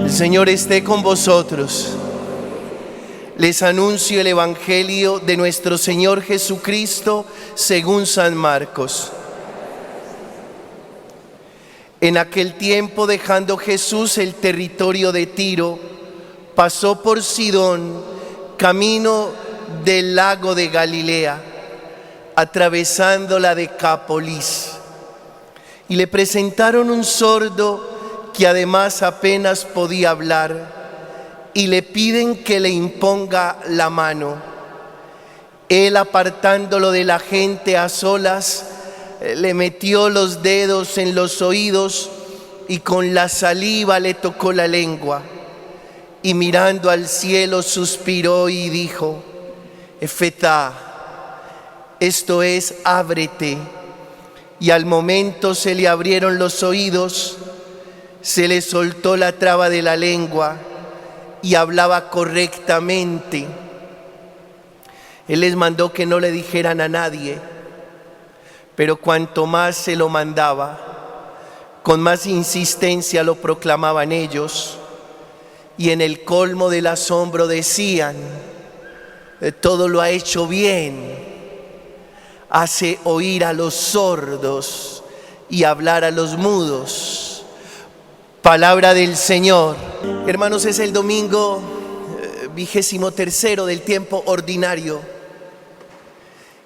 El Señor esté con vosotros. Les anuncio el Evangelio de nuestro Señor Jesucristo según San Marcos. En aquel tiempo, dejando Jesús el territorio de Tiro, pasó por Sidón, camino del lago de Galilea, atravesando la Decápolis. Y le presentaron un sordo que además apenas podía hablar, y le piden que le imponga la mano. Él, apartándolo de la gente a solas, le metió los dedos en los oídos y con la saliva le tocó la lengua. Y mirando al cielo suspiró y dijo: Efetá, esto es, ábrete. Y al momento se le abrieron los oídos, se le soltó la traba de la lengua y hablaba correctamente. Él les mandó que no le dijeran a nadie, pero cuanto más se lo mandaba, con más insistencia lo proclamaban ellos, y en el colmo del asombro decían: todo lo ha hecho bien, hace oír a los sordos y hablar a los mudos. Palabra del Señor. Hermanos, es el domingo 23º del tiempo ordinario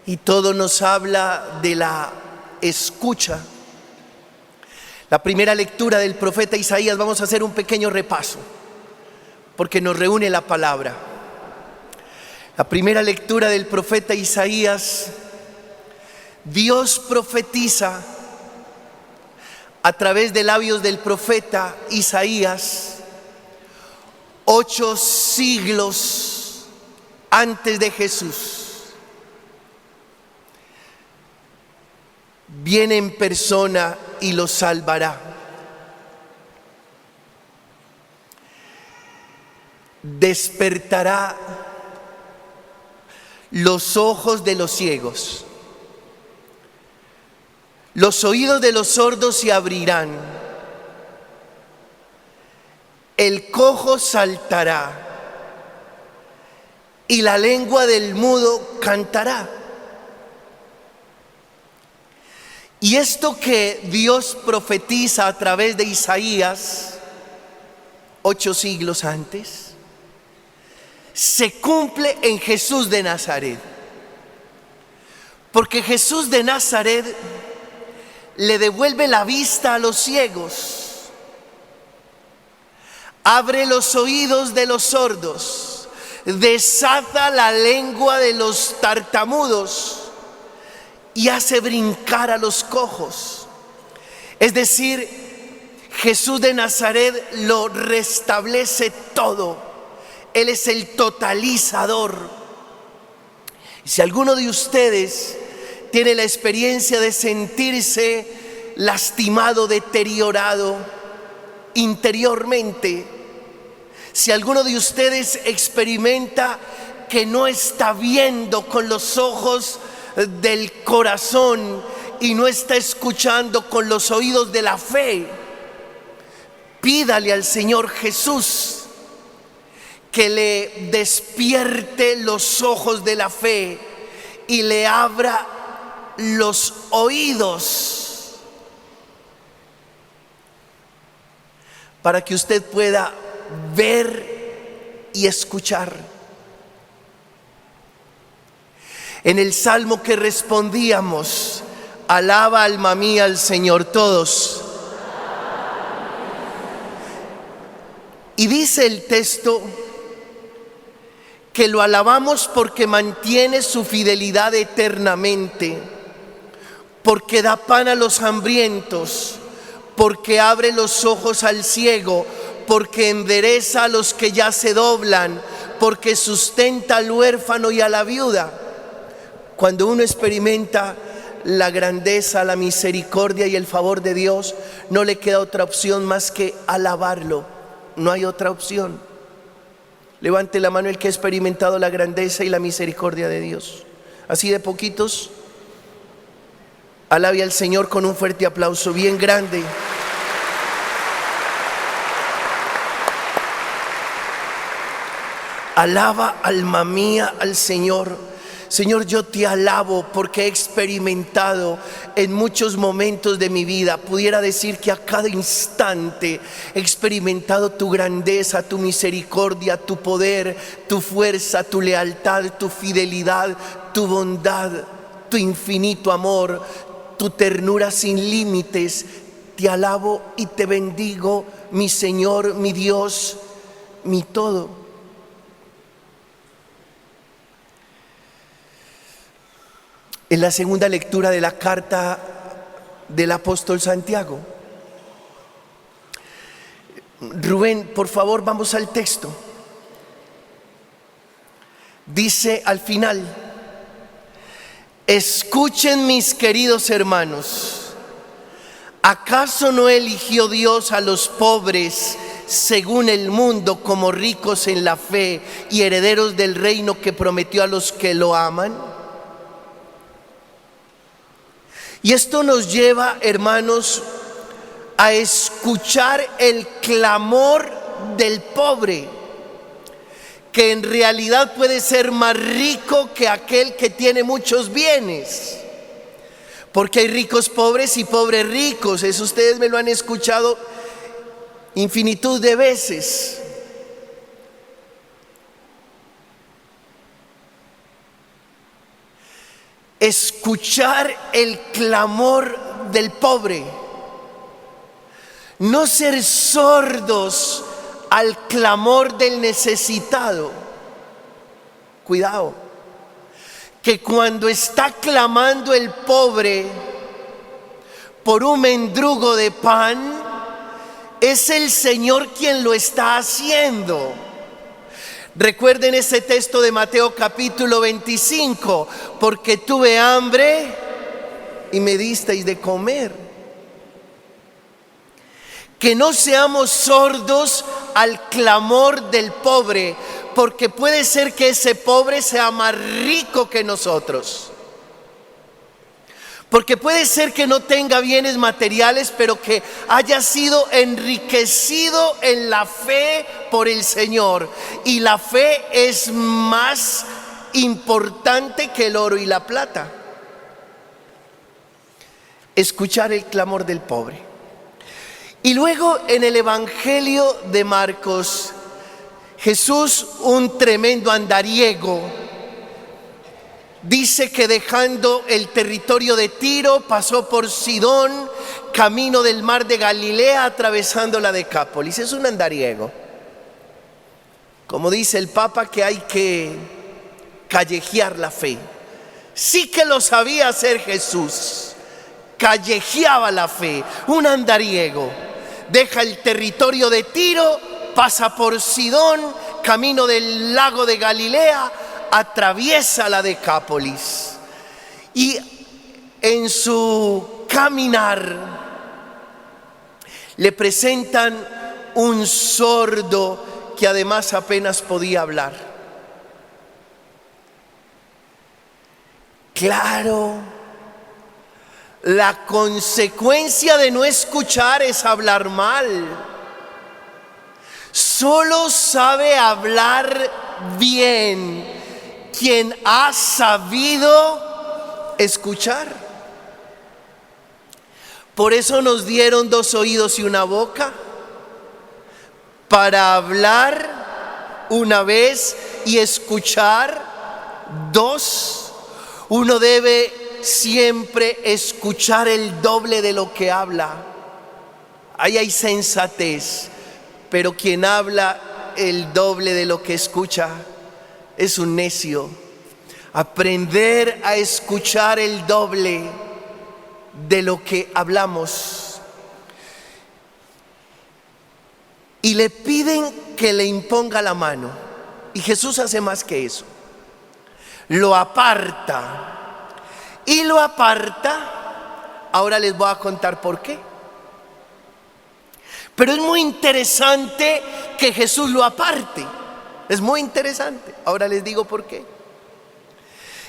y todo nos habla de la escucha. La primera lectura del profeta Isaías, vamos a hacer un pequeño repaso porque nos reúne la palabra. La primera lectura del profeta Isaías, Dios profetiza a través de labios del profeta Isaías 8 siglos antes de Jesús. Viene en persona y los salvará. Despertará los ojos de los ciegos. Los oídos de los sordos se abrirán. El cojo saltará y la lengua del mudo cantará. Y esto que Dios profetiza a través de Isaías 8 siglos antes, se cumple en Jesús de Nazaret. Porque Jesús de Nazaret le devuelve la vista a los ciegos, abre los oídos de los sordos, desata la lengua de los tartamudos y hace brincar a los cojos. Es decir, Jesús de Nazaret lo restablece todo. Él es el totalizador. Y si alguno de ustedes tiene la experiencia de sentirse lastimado, deteriorado interiormente, si alguno de ustedes experimenta que no está viendo con los ojos del corazón y no está escuchando con los oídos de la fe, pídale al Señor Jesús que le despierte los ojos de la fe y le abra los oídos para que usted pueda ver y escuchar. En el salmo que respondíamos, alaba alma mía al Señor, todos. Y dice el texto que lo alabamos porque mantiene su fidelidad eternamente, porque da pan a los hambrientos, porque abre los ojos al ciego, porque endereza a los que ya se doblan, porque sustenta al huérfano y a la viuda. Cuando uno experimenta la grandeza, la misericordia y el favor de Dios, no le queda otra opción más que alabarlo. No hay otra opción. Levante la mano el que ha experimentado la grandeza y la misericordia de Dios. Así de poquitos. Alabe al Señor con un fuerte aplauso bien grande. Alaba, alma mía, al Señor. Señor, yo te alabo porque he experimentado en muchos momentos de mi vida, pudiera decir que a cada instante he experimentado tu grandeza, tu misericordia, tu poder, tu fuerza, tu lealtad, tu fidelidad, tu bondad, tu infinito amor, tu ternura sin límites. Te alabo y te bendigo, mi Señor, mi Dios, mi todo. En la segunda lectura de la carta del apóstol Santiago. Rubén, por favor, vamos al texto. Dice al final: escuchen, mis queridos hermanos, ¿acaso no eligió Dios a los pobres según el mundo como ricos en la fe y herederos del reino que prometió a los que lo aman? Y esto nos lleva, hermanos, a escuchar el clamor del pobre, que en realidad puede ser más rico que aquel que tiene muchos bienes. Porque hay ricos pobres y pobres ricos. Eso ustedes me lo han escuchado infinitud de veces. Escuchar el clamor del pobre, no ser sordos al clamor del necesitado. Cuidado, que cuando está clamando el pobre por un mendrugo de pan, es el Señor quien lo está haciendo. Recuerden ese texto de Mateo capítulo 25, porque tuve hambre y me disteis de comer. Que no seamos sordos al clamor del pobre, porque puede ser que ese pobre sea más rico que nosotros. Porque puede ser que no tenga bienes materiales, pero que haya sido enriquecido en la fe por el Señor. Y la fe es más importante que el oro y la plata. Escuchar el clamor del pobre. Y luego en el Evangelio de Marcos, Jesús, un tremendo andariego, dice que dejando el territorio de Tiro, pasó por Sidón, camino del mar de Galilea, atravesando la Decápolis. Es un andariego. Como dice el Papa, que hay que callejear la fe. Sí que lo sabía hacer Jesús. Callejeaba la fe. Un andariego. Deja el territorio de Tiro, pasa por Sidón, camino del lago de Galilea, atraviesa la Decápolis. Y en su caminar le presentan un sordo que además apenas podía hablar. Claro, la consecuencia de no escuchar es hablar mal. Solo sabe hablar bien quien ha sabido escuchar. Por eso nos dieron 2 oídos y una boca, para hablar una vez y escuchar 2. Uno debe siempre escuchar el doble de lo que habla. Ahí hay sensatez, pero quien habla el doble de lo que escucha es un necio. Aprender a escuchar el doble de lo que hablamos. Y le piden que le imponga la mano. Y Jesús hace más que eso. Lo aparta. Y lo aparta. Ahora les voy a contar por qué. Pero es muy interesante que Jesús lo aparte. Es muy interesante. Ahora les digo por qué.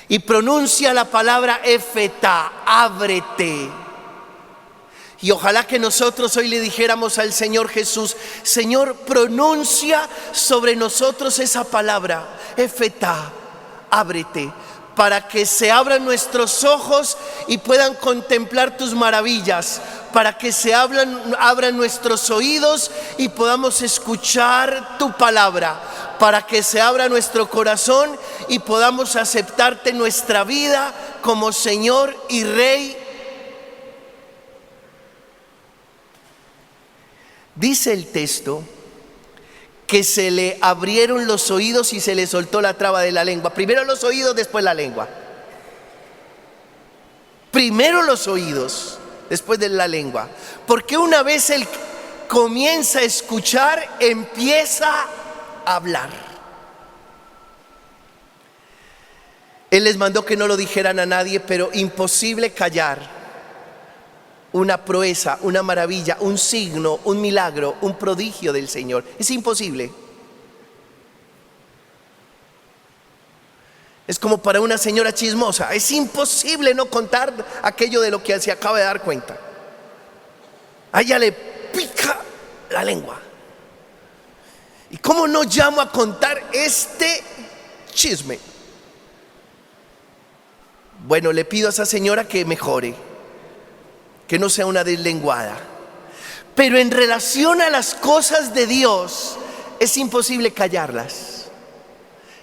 Y pronuncia la palabra Efetá, ábrete. Y ojalá que nosotros hoy le dijéramos al Señor Jesús: Señor, pronuncia sobre nosotros esa palabra, Efetá, ábrete, para que se abran nuestros ojos y puedan contemplar tus maravillas, para que se abran nuestros oídos y podamos escuchar tu palabra, para que se abra nuestro corazón y podamos aceptarte en nuestra vida como Señor y Rey. Dice el texto que se le abrieron los oídos y se le soltó la traba de la lengua. Primero los oídos, después la lengua. Primero los oídos, después de la lengua. Porque una vez él comienza a escuchar, empieza a hablar. Él les mandó que no lo dijeran a nadie, pero imposible callar una proeza, una maravilla, un signo, un milagro, un prodigio del Señor. Es imposible. Es como para una señora chismosa. Es imposible no contar aquello de lo que se acaba de dar cuenta. A ella le pica la lengua. ¿Y cómo no llamo a contar este chisme? Bueno, le pido a esa señora que mejore, que no sea una deslenguada. Pero en relación a las cosas de Dios, es imposible callarlas.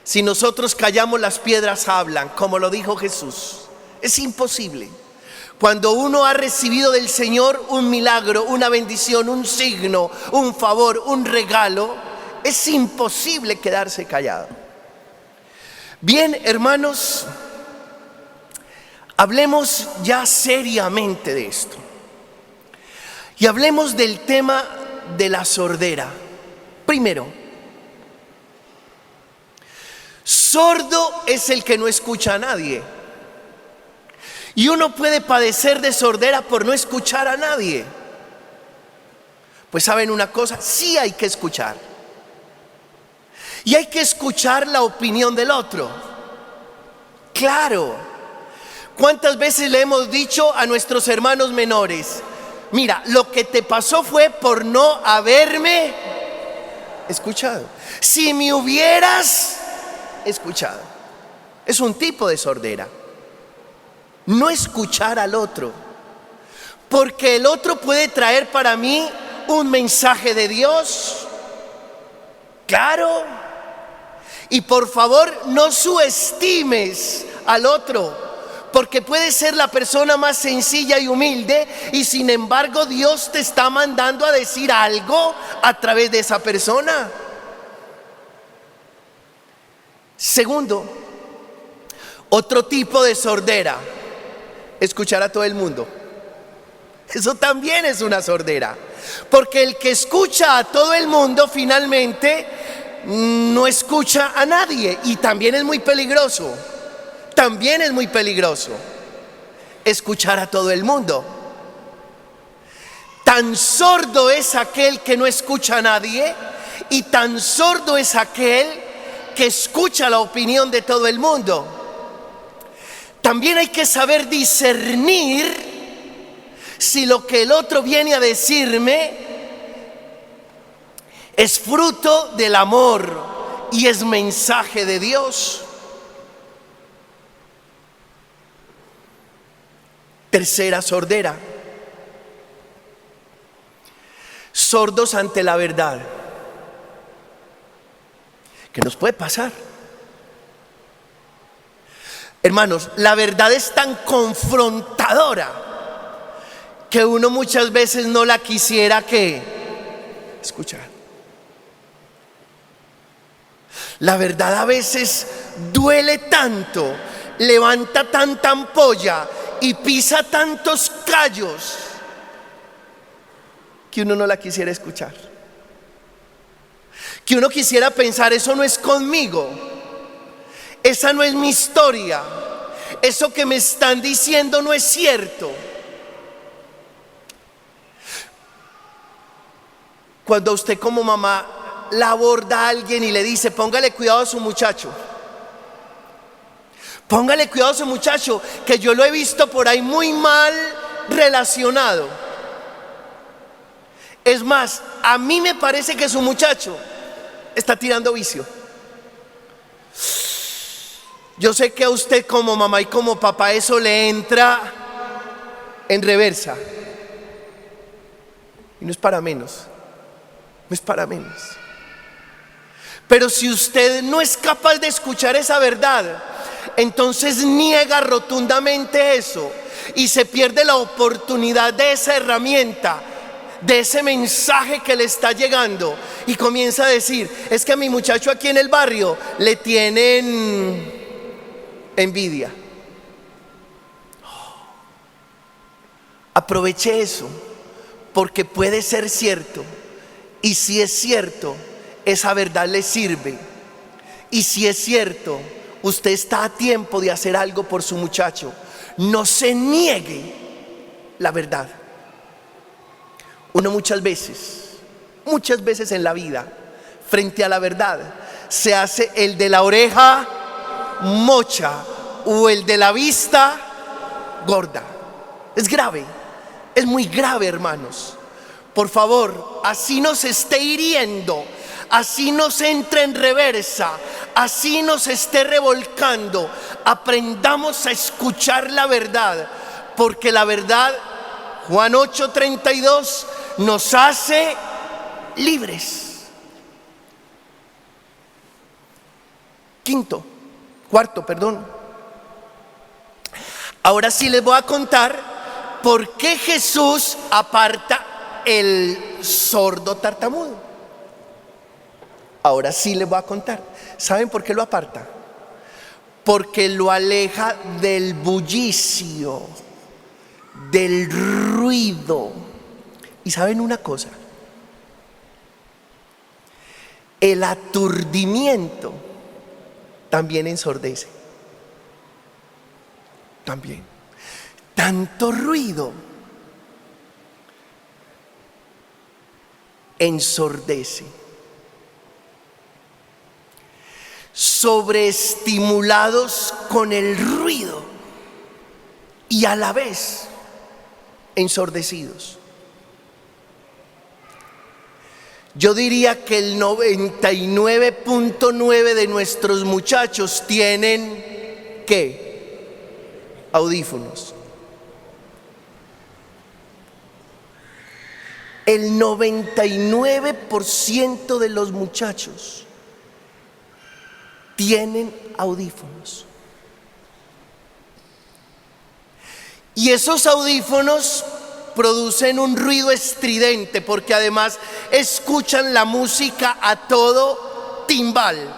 Si nosotros callamos, las piedras hablan, como lo dijo Jesús. Es imposible. Cuando uno ha recibido del Señor un milagro, una bendición, un signo, un favor, un regalo, es imposible quedarse callado. Bien, hermanos, hablemos ya seriamente de esto. Y hablemos del tema de la sordera. Primero, sordo es el que no escucha a nadie. Y uno puede padecer de sordera por no escuchar a nadie. Pues saben una cosa, sí hay que escuchar. Y hay que escuchar la opinión del otro. Claro. ¿Cuántas veces le hemos dicho a nuestros hermanos menores: mira, lo que te pasó fue por no haberme escuchado? Si me hubieras escuchado. Es un tipo de sordera. No escuchar al otro. Porque el otro puede traer para mí un mensaje de Dios. Claro. Y por favor, no subestimes al otro. Porque puede ser la persona más sencilla y humilde, y sin embargo Dios te está mandando a decir algo a través de esa persona. Segundo, otro tipo de sordera: escuchar a todo el mundo. Eso también es una sordera. Porque el que escucha a todo el mundo finalmente no escucha a nadie, y también es muy peligroso. También es muy peligroso escuchar a todo el mundo. Tan sordo es aquel que no escucha a nadie, y tan sordo es aquel que escucha la opinión de todo el mundo. También hay que saber discernir si lo que el otro viene a decirme es fruto del amor y es mensaje de Dios. Tercera sordera: sordos ante la verdad. ¿Qué nos puede pasar? Hermanos, la verdad es tan confrontadora que uno muchas veces no la quisiera que escuchar. La verdad a veces duele tanto, levanta tanta ampolla y pisa tantos callos que uno no la quisiera escuchar. Que uno quisiera pensar: eso no es conmigo, esa no es mi historia, eso que me están diciendo no es cierto. Cuando usted como mamá la aborda a alguien y le dice: póngale cuidado a su muchacho, póngale cuidado a su muchacho, que yo lo he visto por ahí muy mal relacionado. Es más, a mí me parece que su muchacho está tirando vicio. Yo sé que a usted como mamá y como papá eso le entra en reversa. Y no es para menos, no es para menos. Pero si usted no es capaz de escuchar esa verdad, entonces niega rotundamente eso y se pierde la oportunidad de esa herramienta, de ese mensaje que le está llegando, y comienza a decir: es que a mi muchacho aquí en el barrio le tienen envidia. Aproveche eso, porque puede ser cierto, y si es cierto, esa verdad le sirve, y si es cierto, usted está a tiempo de hacer algo por su muchacho. No se niegue la verdad. Uno muchas veces en la vida, frente a la verdad, se hace el de la oreja mocha o el de la vista gorda. Es grave, es muy grave, hermanos. Por favor, así nos esté hiriendo, así nos entre en reversa, así nos esté revolcando, aprendamos a escuchar la verdad, porque la verdad, Juan 8:32, nos hace libres. Cuarto, ahora sí les voy a contar por qué Jesús aparta el sordo tartamudo. Ahora sí les voy a contar. ¿Saben por qué lo aparta? Porque lo aleja del bullicio, del ruido. Y saben una cosa, el aturdimiento también ensordece. También. Tanto ruido ensordece. Sobreestimulados con el ruido y a la vez ensordecidos. Yo diría que el 99.9 de nuestros muchachos tienen ¿qué? Audífonos. El 99% de los muchachos tienen audífonos. Y esos audífonos producen un ruido estridente, porque además escuchan la música a todo timbal.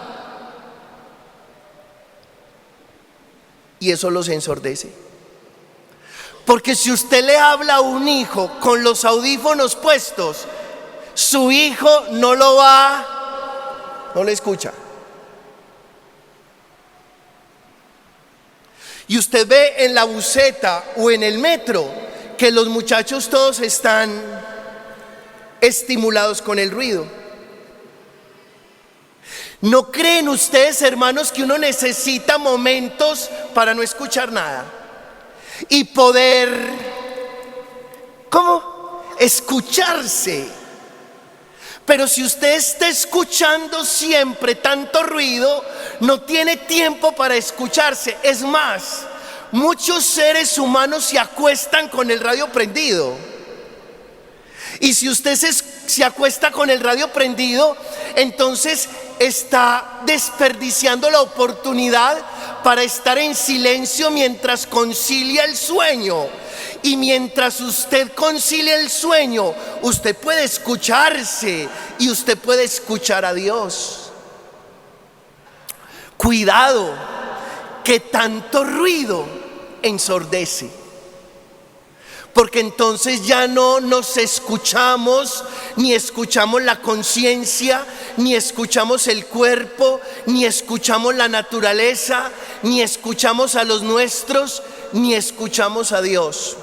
Y eso los ensordece. Porque si usted le habla a un hijo con los audífonos puestos, su hijo no le escucha. Y usted ve en la buseta o en el metro que los muchachos todos están estimulados con el ruido. ¿No creen ustedes, hermanos, que uno necesita momentos para no escuchar nada y poder, escucharse? Pero si usted está escuchando siempre tanto ruido, no tiene tiempo para escucharse. Es más, muchos seres humanos se acuestan con el radio prendido. Y si usted se acuesta con el radio prendido, entonces está desperdiciando la oportunidad para estar en silencio mientras concilia el sueño. Y mientras usted concilia el sueño, usted puede escucharse y usted puede escuchar a Dios. Cuidado, que tanto ruido ensordece, porque entonces ya no nos escuchamos, ni escuchamos la conciencia, ni escuchamos el cuerpo, ni escuchamos la naturaleza, ni escuchamos a los nuestros, ni escuchamos a Dios.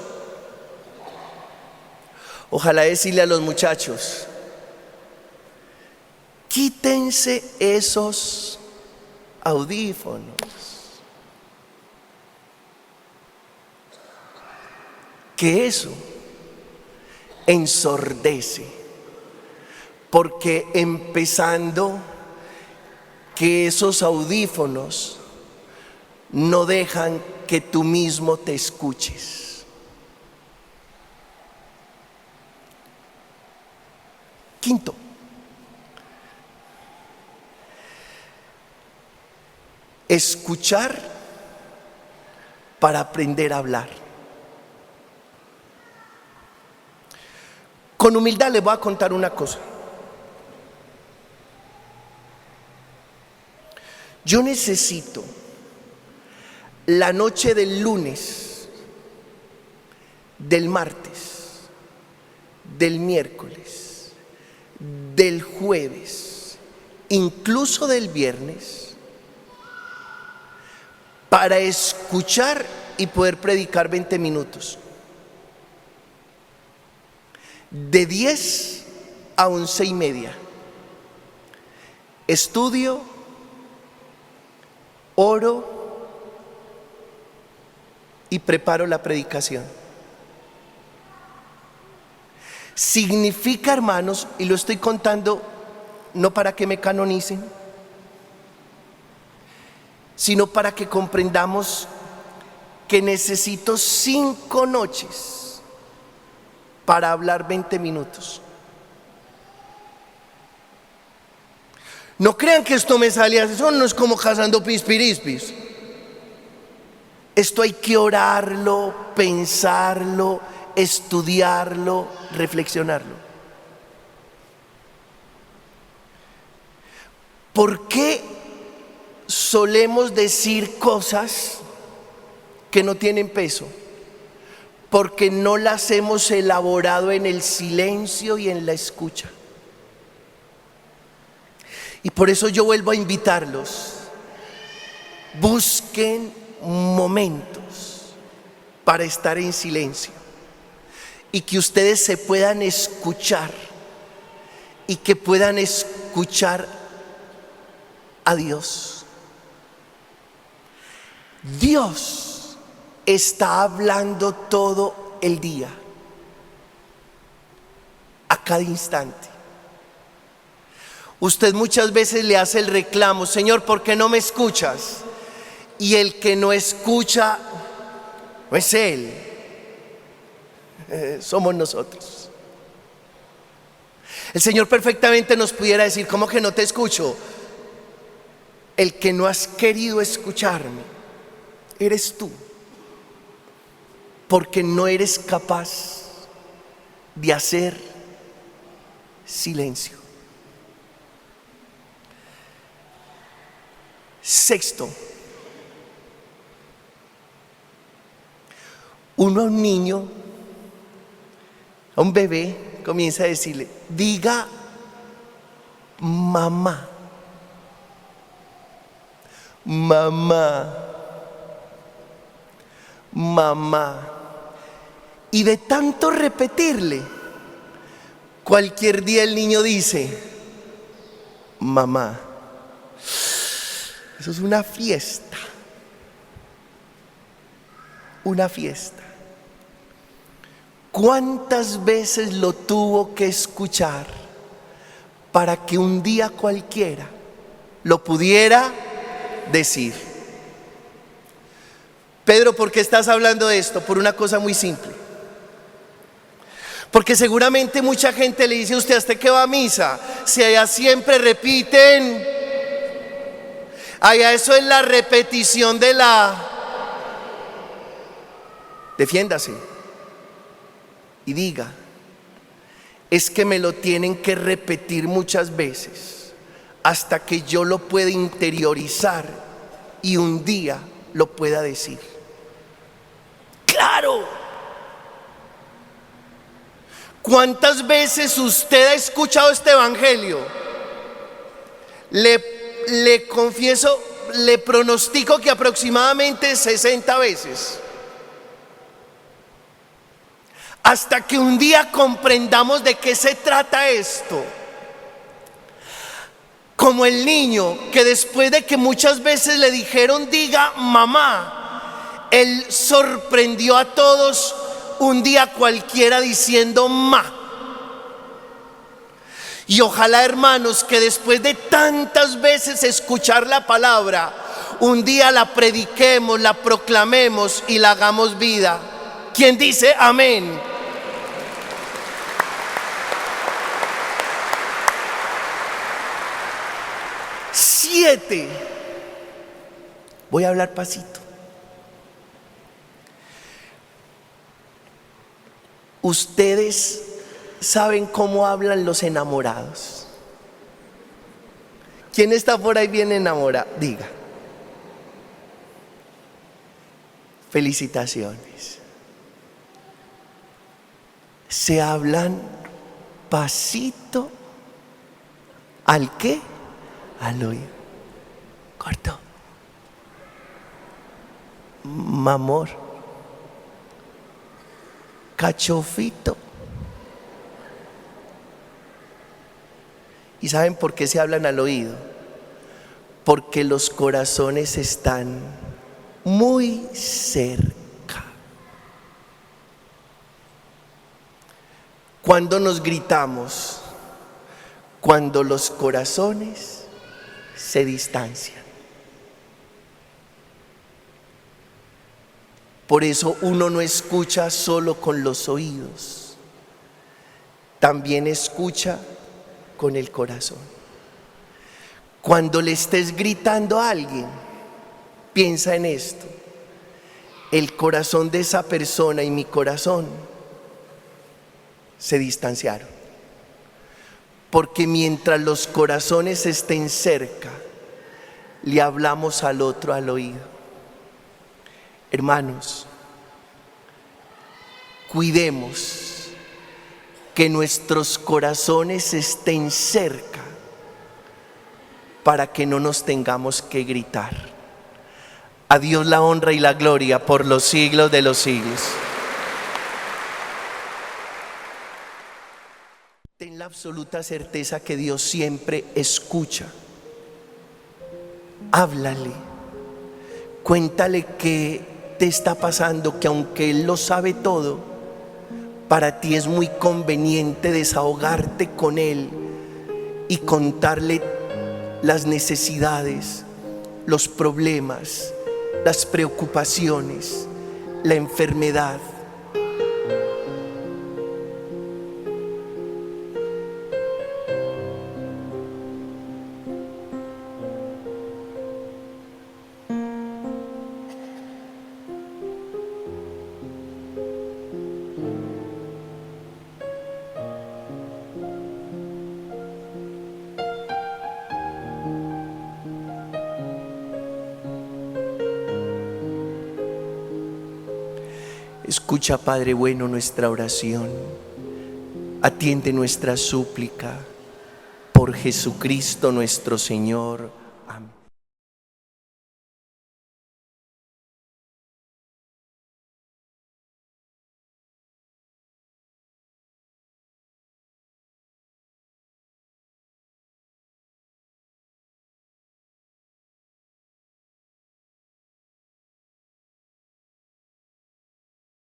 Ojalá decirle a los muchachos: quítense esos audífonos, que eso ensordece. porque empezando que esos audífonos no dejan que tú mismo te escuches. Quinto, escuchar para aprender a hablar. Con humildad les voy a contar una cosa. Yo necesito la noche del lunes, del martes, del miércoles, del jueves, incluso del viernes, para escuchar y poder predicar 20 minutos. De 10 a 11:30. Estudio, oro y preparo la predicación. Significa, hermanos, y lo estoy contando no para que me canonicen, sino para que comprendamos que necesito 5 noches para hablar 20 minutos. No crean que esto me sale así, eso no es como cazando pispirispis. Esto hay que orarlo, pensarlo, estudiarlo, reflexionarlo. ¿Por qué solemos decir cosas que no tienen peso? Porque no las hemos elaborado en el silencio y en la escucha. Y por eso yo vuelvo a invitarlos. Busquen momentos para estar en silencio y que ustedes se puedan escuchar y que puedan escuchar a Dios. Dios está hablando todo el día, a cada instante. Usted muchas veces le hace el reclamo: Señor, ¿por qué no me escuchas? Y el que no escucha no es Él, somos nosotros. El Señor perfectamente nos pudiera decir: ¿cómo que no te escucho? El que no has querido escucharme eres tú, porque no eres capaz de hacer silencio. Sexto, uno a un niño, a un bebé, comienza a decirle: diga mamá, mamá, mamá. Y de tanto repetirle, cualquier día el niño dice mamá. Eso es una fiesta. Una fiesta. ¿Cuántas veces lo tuvo que escuchar para que un día cualquiera lo pudiera decir? Pedro, ¿por qué estás hablando de esto? Por una cosa muy simple. Porque seguramente mucha gente le dice a usted: ¿hasta qué va a misa? Si allá siempre repiten, allá eso es la repetición de la... Defiéndase y diga: es que me lo tienen que repetir muchas veces hasta que yo lo pueda interiorizar y un día lo pueda decir. ¡Claro! ¿Cuántas veces usted ha escuchado este evangelio? Le confieso, le pronostico que aproximadamente 60 veces. Hasta que un día comprendamos de qué se trata esto. Como el niño que después de que muchas veces le dijeron diga mamá, él sorprendió a todos un día cualquiera diciendo ma. Y ojalá, hermanos, que después de tantas veces escuchar la palabra, un día la prediquemos, la proclamemos y la hagamos vida. ¿Quién dice amén? Siete. Voy a hablar pasito. Ustedes saben cómo hablan los enamorados. ¿Quién está por ahí bien enamorado? Diga. Felicitaciones. Se hablan pasito. ¿Al qué? Al oído. Corto. Mamor. Cachofito. ¿Y saben por qué se hablan al oído? Porque los corazones están muy cerca. Cuando nos gritamos, cuando los corazones se distancian. Por eso uno no escucha solo con los oídos, también escucha con el corazón. Cuando le estés gritando a alguien, piensa en esto: el corazón de esa persona y mi corazón se distanciaron. Porque mientras los corazones estén cerca, le hablamos al otro al oído. Hermanos, cuidemos que nuestros corazones estén cerca para que no nos tengamos que gritar. A Dios la honra y la gloria por los siglos de los siglos. Ten la absoluta certeza que Dios siempre escucha. Háblale, cuéntale qué te está pasando, que aunque Él lo sabe todo, para ti es muy conveniente desahogarte con Él y contarle las necesidades, los problemas, las preocupaciones, la enfermedad. Escucha, Padre bueno, nuestra oración. Atiende nuestra súplica por Jesucristo nuestro Señor.